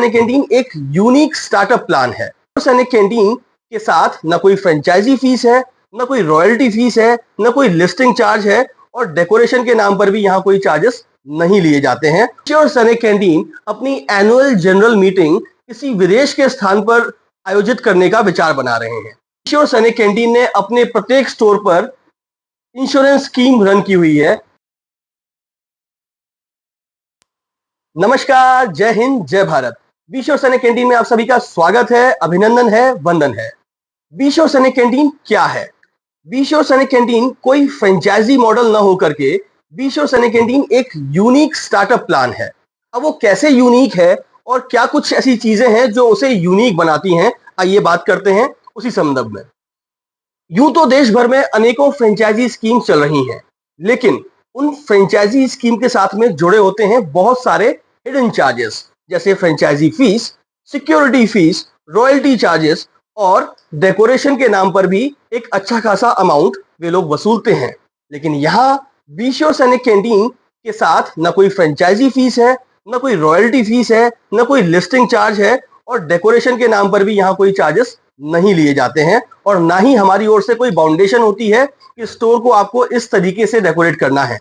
सैनिक कैंटीन एक unique startup plan है। सैनिक कैंटीन के साथ न कोई फ्रेंचाइजी फीस है, न कोई रॉयल्टी फीस है, न कोई लिस्टिंग चार्ज है और डेकोरेशन के नाम पर भी यहाँ कोई चार्जेस नहीं लिए जाते हैं। श्योर सैनिक कैंटीन अपनी एनुअल जनरल मीटिंग किसी विदेश के स्थान पर आयोजित करने का विचार बना रहे हैं। श्योर सैनिक कैंटीन ने अपने प्रत्येक स्टोर पर इंश्योरेंस स्कीम रन की हुई है। नमस्कार, जय हिंद, जय भारत। बी-श्योर सैनिक कैंटीन में आप सभी का स्वागत है, अभिनंदन है, वंदन है। बी-श्योर सैनिक कैंटीन क्या है? बी-श्योर सैनिक कैंटीन कोई फ्रेंचाइजी मॉडल न होकर के बी-श्योर सैनिक कैंटीन एक यूनिक स्टार्टअप प्लान है। अब वो कैसे यूनिक है और क्या कुछ ऐसी चीजें हैं जो उसे यूनिक बनाती हैं, आइए बात करते हैं उसी संदर्भ में। यूं तो देश भर में अनेकों फ्रेंचाइजी स्कीम चल रही हैं, लेकिन उन फ्रेंचाइजी स्कीम के साथ में जुड़े होते हैं बहुत सारे हिडन चार्जेस, जैसे franchise fees, security fees, royalty charges और डेकोरेशन के नाम पर भी एक अच्छा खासा अमाउंट वे लोग वसूलते हैं। लेकिन यहाँ बी-श्योर सैनिक कैंटीन के साथ न कोई फ्रेंचाइजी फीस है, न कोई रॉयल्टी फीस है, न कोई लिस्टिंग चार्ज है और डेकोरेशन के नाम पर भी यहाँ कोई चार्जेस नहीं लिए जाते हैं और ना ही हमारी ओर से कोई बाउंडेशन होती है कि स्टोर को आपको इस तरीके से डेकोरेट करना है,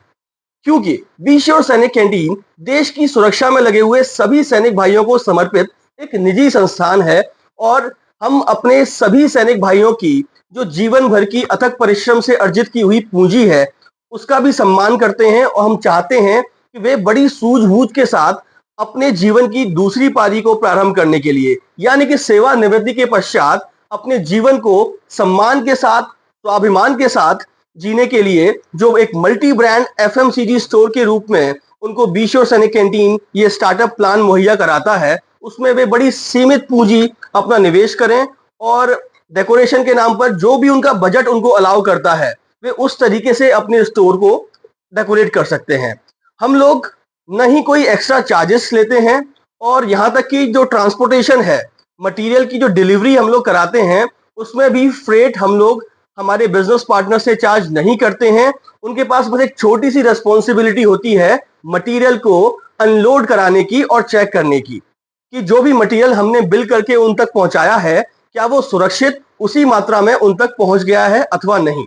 क्योंकि बी-श्योर सैनिक कैंटीन देश की सुरक्षा में लगे हुए सभी सैनिक भाइयों को समर्पित एक निजी संस्थान है और हम अपने सभी सैनिक भाइयों की जो जीवन भर की अथक परिश्रम से अर्जित की हुई पूंजी है उसका भी सम्मान करते हैं और हम चाहते हैं कि वे बड़ी सूझबूझ के साथ अपने जीवन की दूसरी पारी को प्रारंभ करने के लिए, यानी कि सेवानिवृत्ति के पश्चात अपने जीवन को सम्मान के साथ, स्वाभिमान के साथ जीने के लिए जो एक मल्टी ब्रांड एफएमसीजी स्टोर के रूप में उनको बी-श्योर सैनिक कैंटीन ये स्टार्टअप प्लान मुहैया कराता है, उसमें वे बड़ी सीमित पूंजी अपना निवेश करें और डेकोरेशन के नाम पर जो भी उनका बजट उनको अलाउ करता है वे उस तरीके से अपने स्टोर को डेकोरेट कर सकते हैं। हम लोग न ही कोई एक्स्ट्रा चार्जेस लेते हैं और यहाँ तक कि जो ट्रांसपोर्टेशन है, मटेरियल की जो डिलीवरी हम लोग कराते हैं उसमें भी फ्रेट हम लोग हमारे बिजनेस पार्टनर से चार्ज नहीं करते हैं। उनके पास बस एक छोटी सी रेस्पॉन्सिबिलिटी होती है मटेरियल को अनलोड कराने की और चेक करने की कि जो भी मटेरियल हमने बिल करके उन तक पहुंचाया है क्या वो सुरक्षित उसी मात्रा में उन तक पहुंच गया है अथवा नहीं।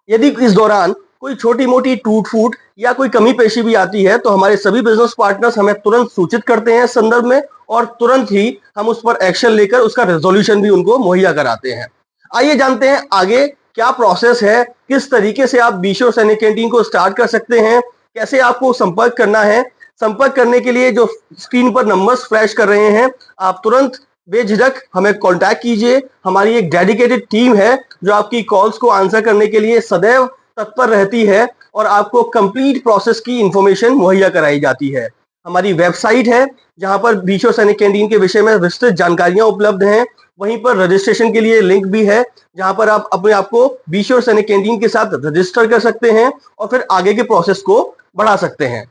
यदि इस दौरान कोई छोटी मोटी टूट फूट या कोई कमी पेशी भी आती है तो हमारे सभी बिजनेस पार्टनर्स हमें तुरंत सूचित करते हैं इस संदर्भ में और तुरंत ही हम उस पर एक्शन लेकर उसका रेजोल्यूशन भी उनको मुहैया कराते हैं। आइए जानते हैं आगे क्या प्रोसेस है, किस तरीके से आप बी-श्योर सैनिक कैंटीन को स्टार्ट कर सकते हैं, कैसे आपको संपर्क करना है। संपर्क करने के लिए जो स्क्रीन पर नंबर्स फ्लैश कर रहे हैं आप तुरंत बेझिझक हमें कांटेक्ट कीजिए। हमारी एक डेडिकेटेड टीम है जो आपकी कॉल्स को आंसर करने के लिए सदैव तत्पर रहती है और आपको कंप्लीट प्रोसेस की इंफॉर्मेशन मुहैया कराई जाती है। हमारी वेबसाइट है जहां पर बी-श्योर सैनिक कैंटीन के विषय में विस्तृत जानकारियां उपलब्ध हैं। वहीं पर रजिस्ट्रेशन के लिए लिंक भी है जहां पर आप अपने आप को बी-श्योर सैनिक कैंटीन के साथ रजिस्टर कर सकते हैं और फिर आगे के प्रोसेस को बढ़ा सकते हैं।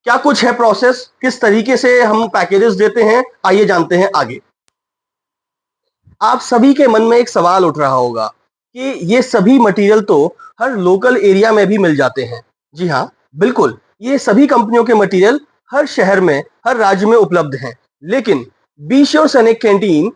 क्या कुछ है प्रोसेस, किस तरीके से हम पैकेजेस देते हैं, आइए जानते हैं आगे। आप सभी के मन में एक सवाल उठ रहा होगा कि ये सभी मटेरियल तो हर लोकल एरिया में भी मिल जाते हैं। जी हाँ, बिल्कुल, ये सभी कंपनियों के मटेरियल हर शहर में, हर राज्य में उपलब्ध हैं, लेकिन बी-श्योर सैनिक कैंटीन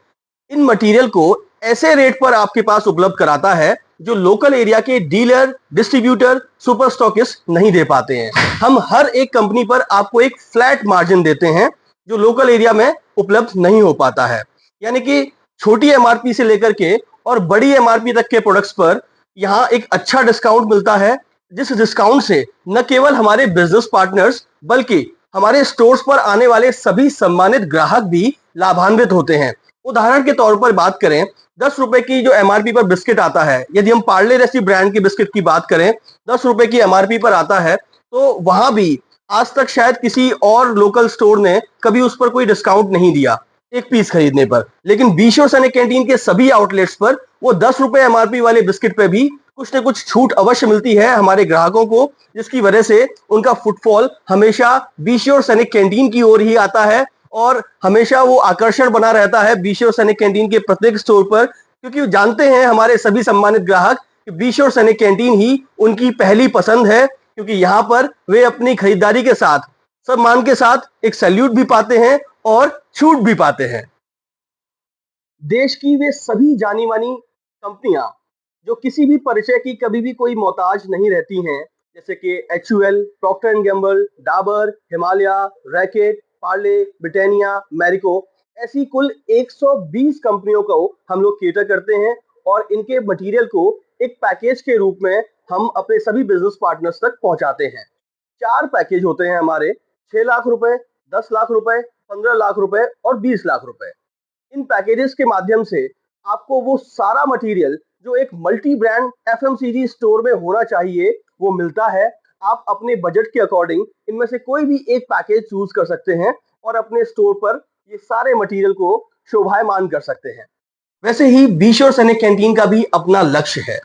इन मटेरियल को ऐसे रेट पर आपके पास उपलब्ध कराता है जो लोकल एरिया के डीलर, डिस्ट्रीब्यूटर, सुपर स्टॉकिस्ट नहीं दे पाते हैं। हम हर एक कंपनी पर आपको एक फ्लैट मार्जिन देते हैं जो लोकल एरिया में उपलब्ध नहीं हो पाता है, यानी कि छोटी एमआरपी से लेकर के और बड़ी एमआरपी तक के प्रोडक्ट्स पर यहाँ एक अच्छा डिस्काउंट मिलता है, जिस डिस्काउंट से न केवल हमारे बिजनेस पार्टनर्स बल्कि हमारे स्टोर्स पर आने वाले सभी सम्मानित ग्राहक भी लाभान्वित होते हैं। उदाहरण के तौर पर बात करें, 10 रुपए की जो एमआरपी पर बिस्किट आता है, यदि हम पार्ले रेसी ब्रांड की बिस्किट की बात करें, 10 रुपए की एमआरपी पर आता है तो वहां भी आज तक शायद किसी और लोकल स्टोर ने कभी उस पर कोई डिस्काउंट नहीं दिया एक पीस खरीदने पर, लेकिन बी-श्योर सैनिक कैंटीन के सभी आउटलेट्स पर वो 10 रुपए एमआरपी वाले बिस्किट पे भी कुछ न कुछ छूट अवश्य मिलती है हमारे ग्राहकों को, जिसकी वजह से उनका फुटफॉल हमेशा बी-श्योर सैनिक कैंटीन की ओर ही आता है और हमेशा वो आकर्षण बना रहता है बी-श्योर सैनिक कैंटीन के प्रत्येक स्टोर पर, क्योंकि जानते हैं हमारे सभी सम्मानित ग्राहक कि बी-श्योर सैनिक कैंटीन ही उनकी पहली पसंद है, क्योंकि यहाँ पर वे अपनी खरीदारी के साथ सम्मान के साथ एक सैल्यूट भी पाते हैं और छूट भी पाते हैं। देश की वे सभी जानी मानी कंपनियां जो किसी भी परिचय की कभी भी कोई मोहताज नहीं रहती हैं, जैसे कि HUL, Procter and Gamble, Dabur, Himalaya, Reckitt, Parle, Britannia, Marico, ऐसी कुल 120 कंपनियों को हम लोग केटर करते हैं और इनके मटेरियल को एक पैकेज के रूप में हम अपने सभी बिजनेस पार्टनर्स तक पहुंचाते हैं। 4 पैकेज होते हैं हमारे, 6 लाख रुपए, 10 लाख रुपए, 15 लाख रुपए और 20 लाख रुपए। इन पैकेजेस के माध्यम से आपको वो सारा मटेरियल जो एक मल्टी ब्रांड FMCG स्टोर में होना चाहिए वो मिलता है। आप अपने बजट के अकॉर्डिंग इनमें से कोई भी एक पैकेज चूज कर सकते हैं और अपने स्टोर पर ये सारे मटेरियल को शोभायमान कर सकते हैं। वैसे ही बी श्योर सैनिक कैंटीन का भी अपना लक्ष्य है।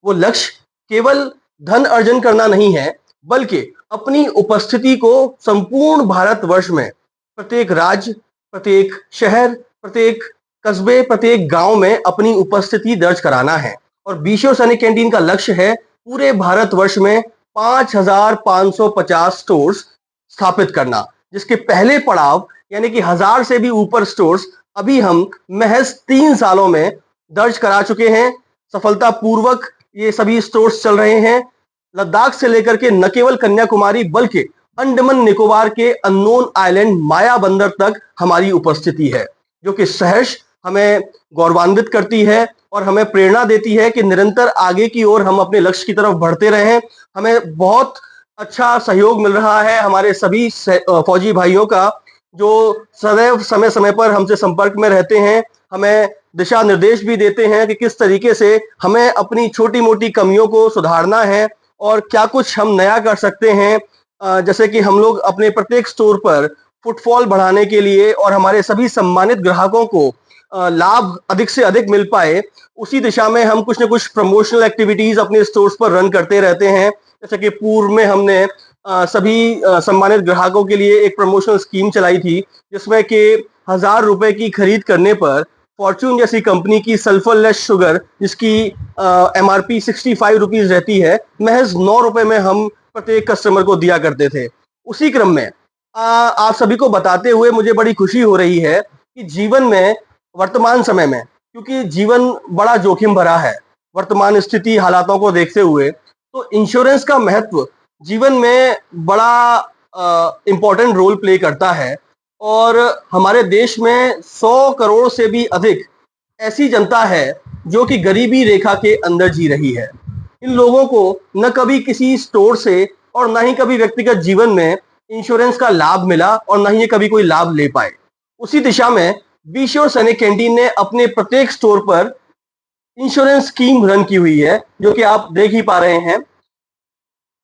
वो लक्ष्य केवल धन अर्जन करना नहीं है, बल्कि अपनी उपस्थिति को संपूर्ण भारतवर्ष में प्रत्येक राज्य, प्रत्येक शहर, प्रत्येक कस्बे, प्रत्येक गांव में अपनी उपस्थिति दर्ज कराना है। और बी श्योर सैनिक कैंटीन का लक्ष्य है पूरे भारतवर्ष में 5,550 स्टोर्स स्थापित करना, जिसके पहले पड़ाव यानी कि 1,000 से भी ऊपर स्टोर्स अभी हम महज 3 सालों में दर्ज करा चुके हैं। सफलतापूर्वक ये सभी स्टोर्स चल रहे हैं। लद्दाख से लेकर के न केवल कन्याकुमारी बल्कि अंडमान निकोबार के अननोन आइलैंड माया बंदर तक हमारी उपस्थिति है, जो कि सहर्ष हमें गौरवान्वित करती है और हमें प्रेरणा देती है कि निरंतर आगे की ओर हम अपने लक्ष्य की तरफ बढ़ते रहें। हमें बहुत अच्छा सहयोग मिल रहा है हमारे सभी फौजी भाइयों का, जो सदैव समय समय पर हमसे संपर्क में रहते हैं, हमें दिशा निर्देश भी देते हैं कि किस तरीके से हमें अपनी छोटी मोटी कमियों को सुधारना है और क्या कुछ हम नया कर सकते हैं। जैसे कि हम लोग अपने प्रत्येक स्टोर पर फुटफॉल बढ़ाने के लिए और हमारे सभी सम्मानित ग्राहकों को लाभ अधिक से अधिक मिल पाए, उसी दिशा में हम कुछ न कुछ प्रमोशनल एक्टिविटीज अपने स्टोर्स पर रन करते रहते हैं। जैसे कि पूर्व में हमने सभी सम्मानित ग्राहकों के लिए एक प्रमोशनल स्कीम चलाई थी, जिसमें कि 1,000 रुपए की खरीद करने पर फॉर्चून जैसी कंपनी की सल्फरलेस शुगर, जिसकी MRP 65 रुपीज रहती है, महज 9 रुपए में हम प्रत्येक कस्टमर को दिया करते थे। उसी क्रम में आप सभी को बताते हुए मुझे बड़ी खुशी हो रही है कि जीवन में वर्तमान समय में, क्योंकि जीवन बड़ा जोखिम भरा है वर्तमान स्थिति हालातों को देखते हुए, तो इंश्योरेंस का महत्व जीवन में बड़ा इंपॉर्टेंट रोल प्ले करता है। और हमारे देश में 100 करोड़ से भी अधिक ऐसी जनता है जो कि गरीबी रेखा के अंदर जी रही है। इन लोगों को न कभी किसी स्टोर से और न ही कभी व्यक्तिगत जीवन में इंश्योरेंस का लाभ मिला और न ही ये कभी कोई लाभ ले पाए। उसी दिशा में बी श्योर सैनिक कैंटीन ने अपने प्रत्येक स्टोर पर इंश्योरेंस स्कीम रन की हुई है, जो कि आप देख ही पा रहे हैं।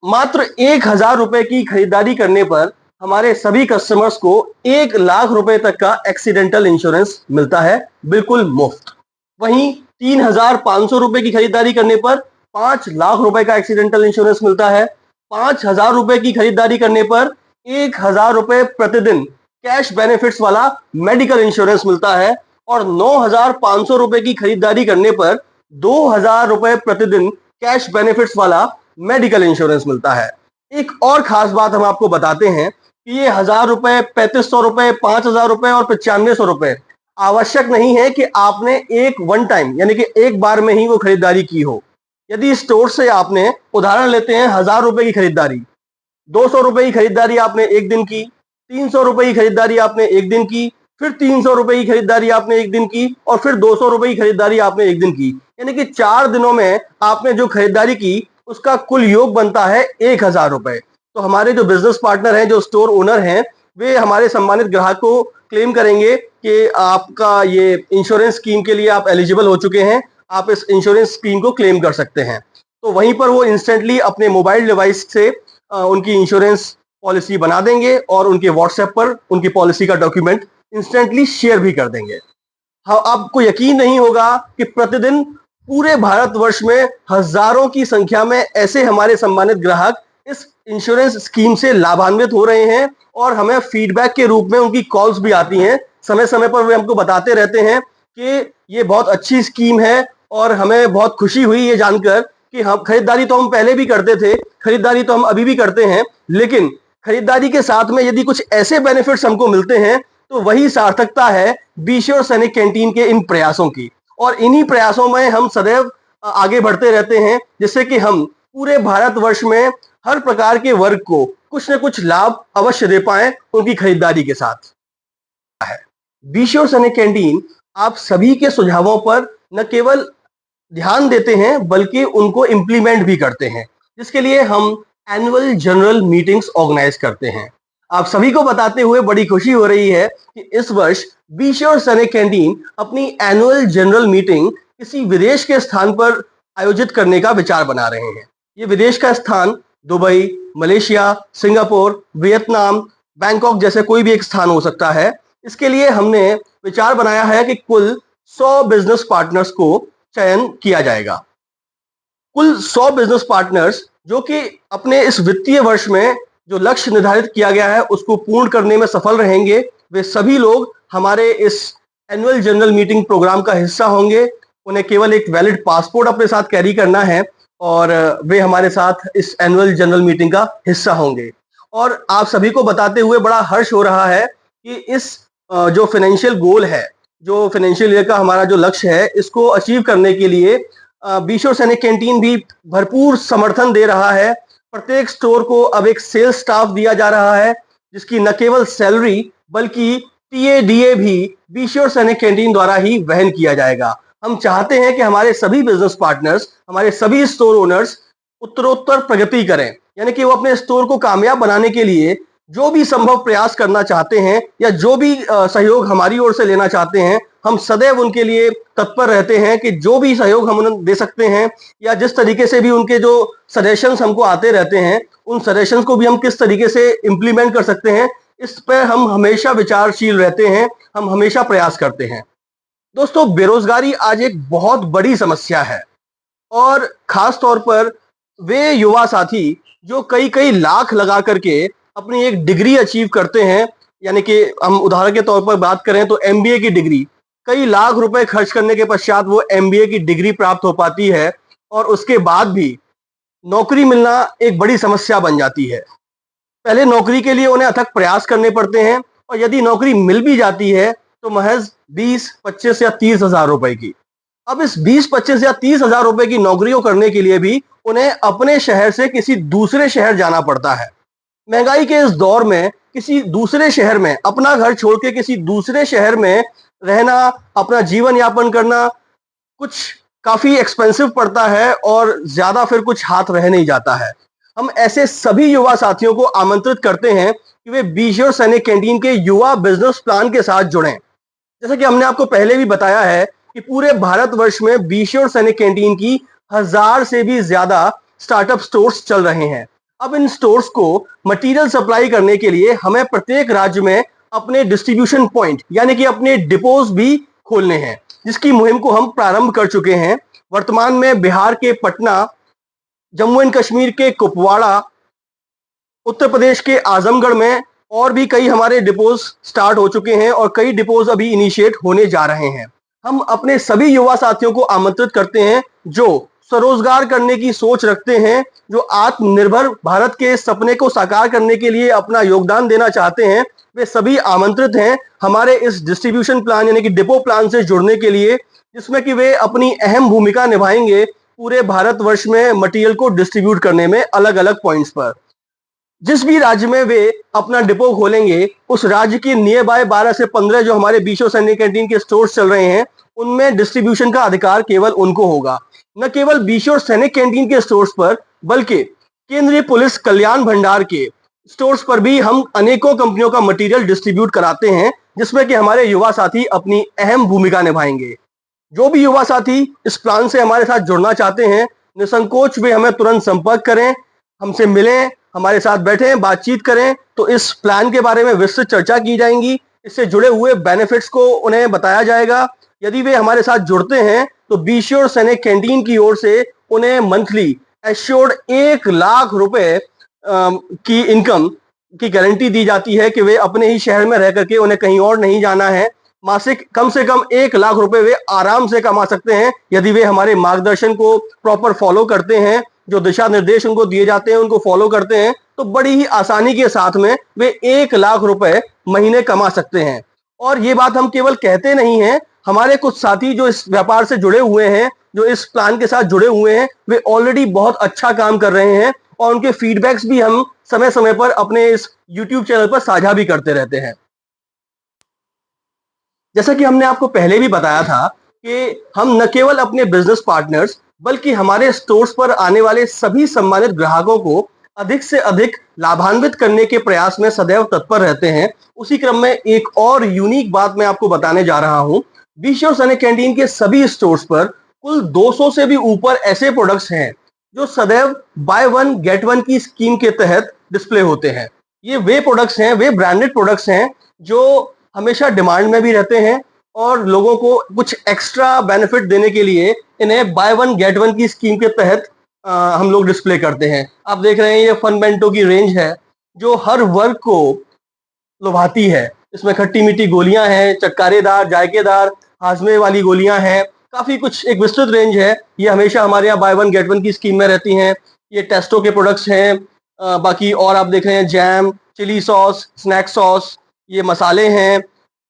मात्र 1,000 रुपए की खरीदारी करने पर हमारे सभी कस्टमर्स को 1 लाख रुपए तक का एक्सीडेंटल इंश्योरेंस मिलता है, बिल्कुल मुफ्त। वहीं 3,500 रुपए की खरीदारी करने पर 5 लाख रुपए का एक्सीडेंटल इंश्योरेंस मिलता है। 5,000 रुपए की खरीदारी करने पर 1,000 रुपए प्रतिदिन कैश बेनिफिट्स वाला मेडिकल इंश्योरेंस मिलता है और 9,500 रुपए की खरीदारी करने पर 2,000 रुपए प्रतिदिन कैश बेनिफिट्स वाला मेडिकल इंश्योरेंस मिलता है। एक और खास बात हम आपको बताते हैं कि ये 1,000 रुपए, 3,500 रुपए, 5,000 रुपए और 9500 रुपए आवश्यक नहीं है कि आपने एक वन टाइम यानी कि एक बार में ही वो खरीदारी की हो। यदि स्टोर से आपने, उदाहरण लेते हैं, 1,000 रुपए की खरीदारी, 200 रुपए की खरीदारी आपने एक दिन की, 300 रुपए की खरीदारी आपने एक दिन की, फिर 300 रुपए की खरीदारी आपने एक दिन की और फिर 200 रुपए की खरीदारी आपने एक दिन की, यानी कि 4 दिनों में आपने जो खरीदारी की उसका कुल योग बनता है 1,000 रुपए। तो हमारे जो बिजनेस पार्टनर हैं, जो स्टोर ओनर हैं, वे हमारे सम्मानित ग्राहक को क्लेम करेंगे कि आपका ये इंश्योरेंस स्कीम के लिए आप एलिजिबल हो चुके हैं, आप इस इंश्योरेंस स्कीम को क्लेम कर सकते हैं। तो वहीं पर वो इंस्टेंटली अपने मोबाइल डिवाइस से उनकी इंश्योरेंस पॉलिसी बना देंगे और उनके व्हाट्सएप पर उनकी पॉलिसी का डॉक्यूमेंट इंस्टेंटली शेयर भी कर देंगे। हाँ, आपको यकीन नहीं होगा कि प्रतिदिन पूरे भारतवर्ष में हजारों की संख्या में ऐसे हमारे सम्मानित ग्राहक इस इंश्योरेंस स्कीम से लाभान्वित हो रहे हैं और हमें फीडबैक के रूप में उनकी कॉल्स भी आती हैं। समय समय पर वे हमको बताते रहते हैं कि ये बहुत अच्छी स्कीम है और हमें बहुत खुशी हुई ये जानकर कि हम खरीदारी तो हम पहले भी करते थे, खरीदारी तो हम अभी भी करते हैं, लेकिन खरीदारी के साथ में यदि कुछ ऐसे बेनिफिट्स हमको मिलते हैं तो वही सार्थकता है बीश्योर सैनिक कैंटीन के इन प्रयासों की। और इन्हीं प्रयासों में हम सदैव आगे बढ़ते रहते हैं, जिससे कि हम पूरे भारतवर्ष में हर प्रकार के वर्ग को कुछ न कुछ लाभ अवश्य दे पाएं उनकी खरीदारी के साथ। बीश्योर सैनिक कैंटीन आप सभी के सुझावों पर न केवल ध्यान देते हैं बल्कि उनको इम्प्लीमेंट भी करते हैं, जिसके लिए हम एनुअल जनरल मीटिंग्स ऑर्गेनाइज करते हैं। आप सभी को बताते हुए बड़ी खुशी हो रही है कि इस वर्ष बीश्योर सैनिक कैंटीन अपनी एनुअल जनरल मीटिंग किसी विदेश के स्थान पर आयोजित करने का विचार बना रहे हैं। ये विदेश का स्थान Dubai, Malaysia, Singapore, Vietnam, Bangkok जैसे कोई भी एक स्थान हो सकता है। इसके लिए हमने विचार बनाया है कि कुल 100 बिजनेस पार्टनर्स को चयन किया जाएगा। कुल 100 बिजनेस पार्टनर्स जो कि अपने इस वित्तीय वर्ष में जो लक्ष्य निर्धारित किया गया है उसको पूर्ण करने में सफल रहेंगे, वे सभी लोग हमारे इस एनुअल जनरल मीटिंग प्रोग्राम का हिस्सा होंगे। उन्हें केवल एक वैलिड पासपोर्ट अपने साथ कैरी करना है और वे हमारे साथ इस एनुअल जनरल मीटिंग का हिस्सा होंगे। और आप सभी को बताते हुए बड़ा हर्ष हो रहा है कि इस जो फाइनेंशियल गोल है, जो फाइनेंशियल ईयर का हमारा जो लक्ष्य है, इसको अचीव करने के लिए बीश्योर सैनिक कैंटीन भी भरपूर समर्थन दे रहा है। प्रत्येक स्टोर को अब एक सेल्स स्टाफ दिया जा रहा है, जिसकी न केवल सैलरी बल्कि टीएडीए भी बीश्योर सैनिक कैंटीन द्वारा ही वहन किया जाएगा। हम चाहते हैं कि हमारे सभी बिजनेस पार्टनर्स, हमारे सभी स्टोर ओनर्स उत्तरोत्तर प्रगति करें, यानी कि वो अपने स्टोर को कामयाब बनाने के लिए जो भी संभव प्रयास करना चाहते हैं या जो भी सहयोग हमारी ओर से लेना चाहते हैं, हम सदैव उनके लिए तत्पर रहते हैं कि जो भी सहयोग हम उन्हें दे सकते हैं या जिस तरीके से भी उनके जो सजेशंस हमको आते रहते हैं, उन सजेशंस को भी हम किस तरीके से इम्प्लीमेंट कर सकते हैं, इस पर हम हमेशा विचारशील रहते हैं, हम हमेशा प्रयास करते हैं। दोस्तों, बेरोजगारी आज एक बहुत बड़ी समस्या है और खास तौर पर वे युवा साथी जो कई कई लाख लगा करके अपनी एक डिग्री अचीव करते हैं, यानी कि हम उदाहरण के तौर पर बात करें तो एमबीए की डिग्री, कई लाख रुपए खर्च करने के पश्चात वो एमबीए की डिग्री प्राप्त हो पाती है और उसके बाद भी नौकरी मिलना एक बड़ी समस्या बन जाती है। पहले नौकरी के लिए उन्हें अथक प्रयास करने पड़ते हैं और यदि नौकरी मिल भी जाती है तो महज 20, 25 या 30 हजार रुपए की। अब इस 20, 25 या 30 हजार रुपए की नौकरियों करने के लिए भी उन्हें अपने शहर से किसी दूसरे शहर जाना पड़ता है। महंगाई के इस दौर में किसी दूसरे शहर में अपना घर छोड़ के किसी दूसरे शहर में रहना, अपना जीवन यापन करना कुछ काफी एक्सपेंसिव पड़ता है और ज्यादा फिर कुछ हाथ रह नहीं जाता है। हम ऐसे सभी युवा साथियों को आमंत्रित करते हैं कि वे बीश्योर सैनिक कैंटीन के युवा बिजनेस प्लान के साथ जुड़ें। जैसा कि हमने आपको पहले भी बताया है कि पूरे भारतवर्ष में बीश्योर सैनिक कैंटीन की 1000 से भी ज्यादा स्टार्टअप स्टोर्स चल रहे हैं। अब इन स्टोर्स को मटेरियल सप्लाई करने के लिए हमें प्रत्येक राज्य में अपने डिस्ट्रीब्यूशन पॉइंट यानी कि अपने डिपोज भी खोलने हैं, जिसकी मुहिम को हम प्रारंभ कर चुके हैं। वर्तमान में बिहार के पटना, जम्मू एंड कश्मीर के कुपवाड़ा, उत्तर प्रदेश के आजमगढ़ में और भी कई हमारे डिपोज स्टार्ट हो चुके हैं और कई डिपोज अभी इनिशिएट होने जा रहे हैं। हम अपने सभी युवा साथियों को आमंत्रित करते हैं जो स्वरोजगार करने की सोच रखते हैं, जो आत्मनिर्भर भारत के सपने को साकार करने के लिए अपना योगदान देना चाहते हैं, वे सभी आमंत्रित हैं हमारे इस डिस्ट्रीब्यूशन प्लान यानी कि डिपो प्लान से जुड़ने के लिए, जिसमें कि वे अपनी अहम भूमिका निभाएंगे पूरे भारतवर्ष में मटेरियल को डिस्ट्रीब्यूट करने में अलग अलग पॉइंट्स पर। जिस भी राज्य में वे अपना डिपो खोलेंगे, उस राज्य की नियर बाय 12 से 15 जो हमारे बीश्योर सैनिक कैंटीन के स्टोर्स चल रहे हैं, उनमें डिस्ट्रीब्यूशन का अधिकार केवल उनको होगा। न केवल बीश्योर सैनिक कैंटीन के स्टोर्स पर बल्कि केंद्रीय पुलिस कल्याण भंडार के स्टोर्स पर भी हम अनेकों कंपनियों का मटेरियल डिस्ट्रीब्यूट कराते हैं, जिसमें कि हमारे युवा साथी अपनी अहम भूमिका निभाएंगे। जो भी युवा साथी इस प्लान से हमारे साथ जुड़ना चाहते हैं, निसंकोच वे हमें तुरंत संपर्क करें, हमसे मिलें, हमारे साथ बैठें, बातचीत करें, तो इस प्लान के बारे में विस्तृत चर्चा की जाएंगी। इससे जुड़े हुए बेनिफिट्स को उन्हें बताया जाएगा। यदि वे हमारे साथ जुड़ते हैं तो बीश्योर सैनिक कैंटीन की ओर से उन्हें मंथली एश्योर्ड 1 लाख रुपए की इनकम की गारंटी दी जाती है कि वे अपने ही शहर में रह करके उन्हें कहीं और नहीं जाना है। मासिक कम से कम 1 लाख रुपए वे आराम से कमा सकते हैं यदि वे हमारे मार्गदर्शन को प्रॉपर फॉलो करते हैं, जो दिशा निर्देश उनको दिए जाते हैं उनको फॉलो करते हैं, तो बड़ी ही आसानी के साथ में वे 1 लाख रुपए महीने कमा सकते हैं। और ये बात हम केवल कहते नहीं हैं, हमारे कुछ साथी जो इस व्यापार से जुड़े हुए हैं, जो इस प्लान के साथ जुड़े हुए हैं, वे ऑलरेडी बहुत अच्छा काम कर रहे हैं और उनके फीडबैक्स भी हम समय समय पर अपने इस यूट्यूब चैनल पर साझा भी करते रहते हैं। जैसा कि हमने आपको पहले भी बताया था कि हम न केवल अपने बिजनेस पार्टनर्स बल्कि हमारे स्टोर्स पर आने वाले सभी सम्मानित ग्राहकों को अधिक से अधिक लाभान्वित करने के प्रयास में सदैव तत्पर रहते हैं। उसी क्रम में एक और यूनिक बात मैं आपको बताने जा रहा हूं। बी श्योर सनी कैंटीन के सभी स्टोर्स पर कुल 200 से भी ऊपर ऐसे प्रोडक्ट्स हैं जो सदैव बाय वन गेट वन की स्कीम के तहत डिस्प्ले होते हैं। ये वे प्रोडक्ट्स हैं, वे ब्रांडेड प्रोडक्ट्स हैं जो हमेशा डिमांड में भी रहते हैं और लोगों को कुछ एक्स्ट्रा बेनिफिट देने के लिए इन्हें बाय वन गेट वन की स्कीम के तहत हम लोग डिस्प्ले करते हैं। आप देख रहे हैं ये फनमेंटो की रेंज है जो हर वर्ग को लुभाती है। इसमें खट्टी मीठी गोलियां हैं, चटकारेदार, जायकेदार, हाजमे वाली गोलियां हैं, काफी कुछ एक विस्तृत रेंज है। ये हमेशा हमारे यहाँ बाय वन गेट वन की स्कीम में रहती हैं। ये टेस्टो के प्रोडक्ट्स हैं। बाकी और आप देख रहे हैं jam, chilli sauce, snack sauce, ये मसाले हैं।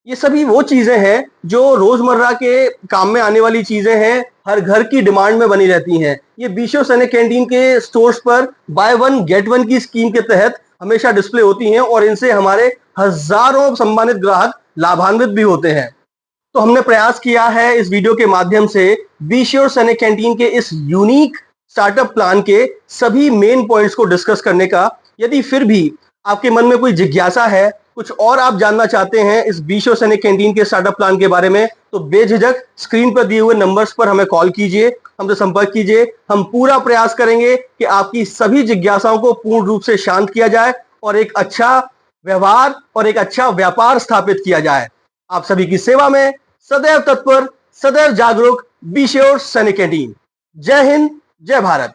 ये सभी वो चीजें हैं जो रोजमर्रा के काम में आने वाली चीजें हैं, हर घर की डिमांड में बनी रहती हैं। ये बी श्योर सनी कैंटीन के स्टोर्स पर बाय वन गेट वन की स्कीम के तहत हमेशा डिस्प्ले होती हैं और इनसे हमारे हजारों सम्मानित ग्राहक लाभान्वित भी होते हैं। तो हमने प्रयास किया है इस वीडियो के माध्यम से बी श्योर सनी कैंटीन के इस यूनिक स्टार्टअप प्लान के सभी मेन पॉइंट्स को डिस्कस करने का। यदि फिर भी आपके मन में कोई जिज्ञासा है, कुछ और आप जानना चाहते हैं इस बी श्योर सनी कैंटीन के स्टार्टअप प्लान के बारे में, तो बेझिझक स्क्रीन पर दिए हुए नंबर्स पर हमें कॉल कीजिए, हमसे संपर्क कीजिए। हम पूरा प्रयास करेंगे कि आपकी सभी जिज्ञासाओं को पूर्ण रूप से शांत किया जाए और एक अच्छा व्यवहार और एक अच्छा व्यापार स्थापित किया जाए। आप सभी की सेवा में सदैव तत्पर, सदैव जागरूक, बी श्योर सनी कैंटीन। जय हिंद, जय भारत।